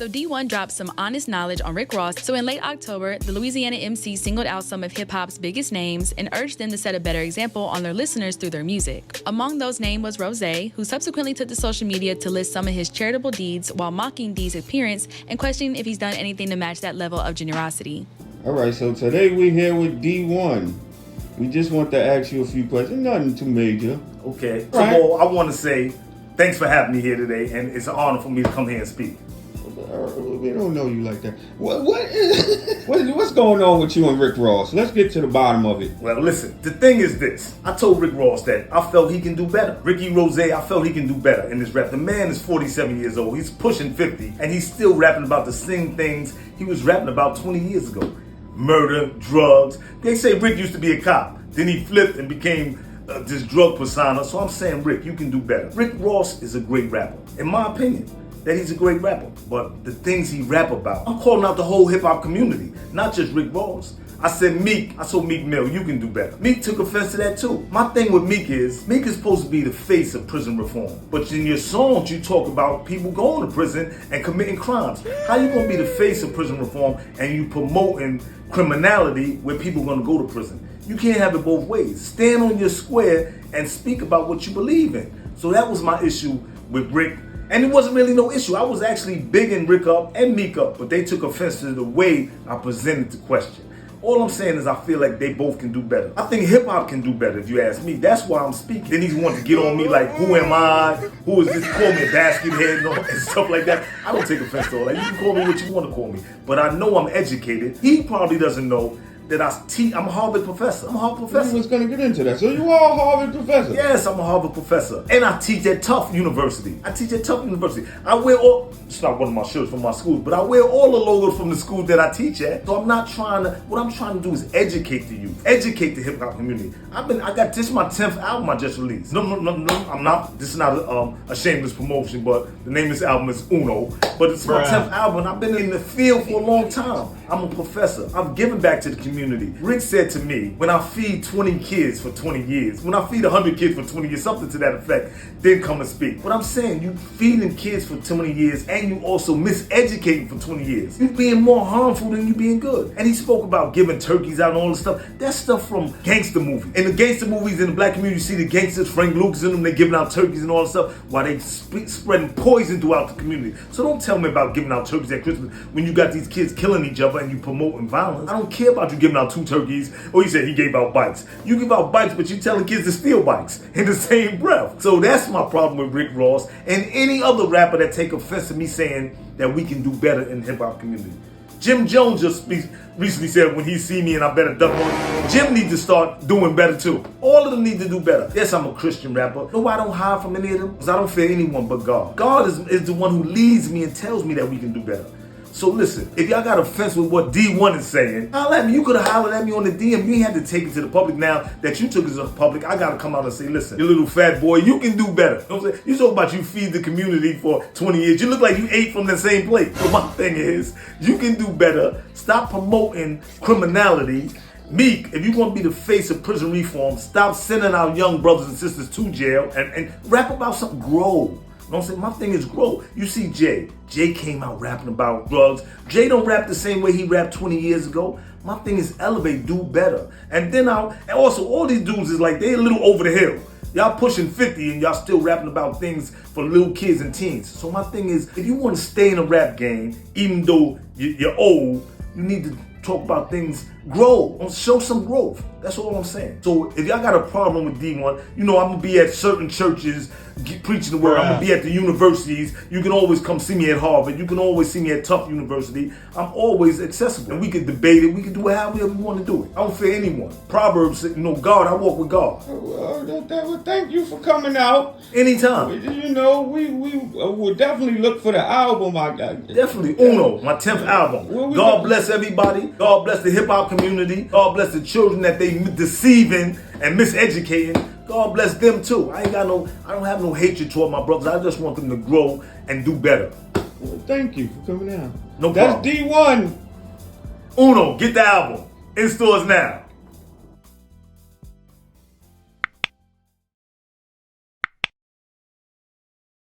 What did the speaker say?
So D1 dropped some honest knowledge on Rick Ross. So in late October, the Louisiana MC singled out some of hip-hop's biggest names and urged them to set a better example on their listeners through their music. Among those names was Rose, who subsequently took to social media to list some of his charitable deeds while mocking Dee's appearance and questioning if he's done anything to match that level of generosity. All right, so today we're here with D1. We just want to ask you a few questions, nothing too major. Okay. First of all, I want to say thanks for having me here today, and it's an honor for me to come here and speak. We don't know you like that. What's going on with you and Rick Ross? Let's get to the bottom of it. Well, listen, the thing is this. I told Rick Ross that I felt he can do better. Ricky Rose, I felt he can do better in this rap. The man is 47 years old. He's pushing 50, and he's still rapping about the same things he was rapping about 20 years ago. Murder, drugs. They say Rick used to be a cop. Then he flipped and became this drug persona. So I'm saying, Rick, you can do better. Rick Ross is a great rapper, in my opinion. That he's a great rapper, but the things he rap about, I'm calling out the whole hip-hop community, not just Rick Ross. I said Meek, I told Meek Mill, you can do better. Meek took offense to that too. My thing with Meek is supposed to be the face of prison reform. But in your songs, you talk about people going to prison and committing crimes. How you gonna be the face of prison reform and you promoting criminality where people are gonna go to prison? You can't have it both ways. Stand on your square and speak about what you believe in. So that was my issue with Rick. And it wasn't really no issue. I was actually bigging Rick up and Meek up, but they took offense to the way I presented the question. All I'm saying is I feel like they both can do better. I think hip-hop can do better, if you ask me. That's why I'm speaking. Then he's wanting to get on me like, who am I? Who is this? Call me a basket head and all that stuff like that. I don't take offense to all that. You can call me what you want to call me. But I know I'm educated. He probably doesn't know that I'm a Harvard professor. I'm a Harvard professor. I was going to get into that. So you are a Harvard professor? Yes, I'm a Harvard professor. And I teach at Tufts University. I wear it's not one of my shirts from my school, but I wear all the logos from the school that I teach at. So what I'm trying to do is educate the youth, educate the hip hop community. This is my 10th album I just released. No, I'm not, this is not a shameless promotion, but the name of this album is Uno. But it's my 10th album. I've been in the field for a long time. I'm a professor. I've given back to the community. Rick said to me, when I feed 20 kids for 20 years, when I feed 100 kids for 20 years, something to that effect, then come and speak. But I'm saying, you feeding kids for 20 years and you also miseducating for 20 years. You being more harmful than you being good. And he spoke about giving turkeys out and all this stuff. That's stuff from gangster movies. In the gangster movies in the black community, you see the gangsters, Frank Lucas and them, they giving out turkeys and all this stuff while they spreading poison throughout the community. So don't tell me about giving out turkeys at Christmas when you got these kids killing each other and you promoting violence. I don't care about you giving out 2 turkeys. Or he said he gave out bikes. You give out bikes, but you telling kids to steal bikes in the same breath. So that's my problem with Rick Ross and any other rapper that take offense to me saying that we can do better in the hip-hop community. Jim Jones just recently said when he see me and I better duck on. Jim needs to start doing better too. All of them need to do better. Yes, I'm a Christian rapper. No, I don't hide from any of them because I don't fear anyone but God. God is the one who leads me and tells me that we can do better. So listen, if y'all got offense with what D1 is saying, holler at me. You could have hollered at me on the DM. You ain't had to take it to the public. Now that you took it to the public, I got to come out and say, listen, you little fat boy, you can do better. You know what I'm saying? You talk about you feed the community for 20 years. You look like you ate from the same plate. So my thing is, you can do better. Stop promoting criminality. Meek, if you want to be the face of prison reform, stop sending our young brothers and sisters to jail and rap about something. Grow. You know what I'm saying? My thing is grow. You see Jay. Jay came out rapping about drugs. Jay don't rap the same way he rapped 20 years ago. My thing is elevate, do better. And then and also all these dudes is like, they a little over the hill. Y'all pushing 50 and y'all still rapping about things for little kids and teens. So my thing is, if you want to stay in the rap game, even though you're old, you need to talk about things, grow, show some growth. That's all I'm saying. So if y'all got a problem with D1, you know I'm gonna be at certain churches preaching the word. I'm gonna be at the universities. You can always come see me at Harvard. You can always see me at Tufts University. I'm always accessible. And we can debate it. We can do it however we want to do it. I don't fear anyone. Proverbs, God, I walk with God. Well, thank you for coming out. Anytime. You know, we will definitely look for the album. Definitely. Uno, my 10th album. God bless everybody. God bless the hip-hop community. God bless the children that they deceiving and miseducating. God bless them too. I don't have no hatred toward my brothers. I just want them to grow and do better. Well, thank you for coming out. No problem. That's D1. Uno, get the album. In stores now.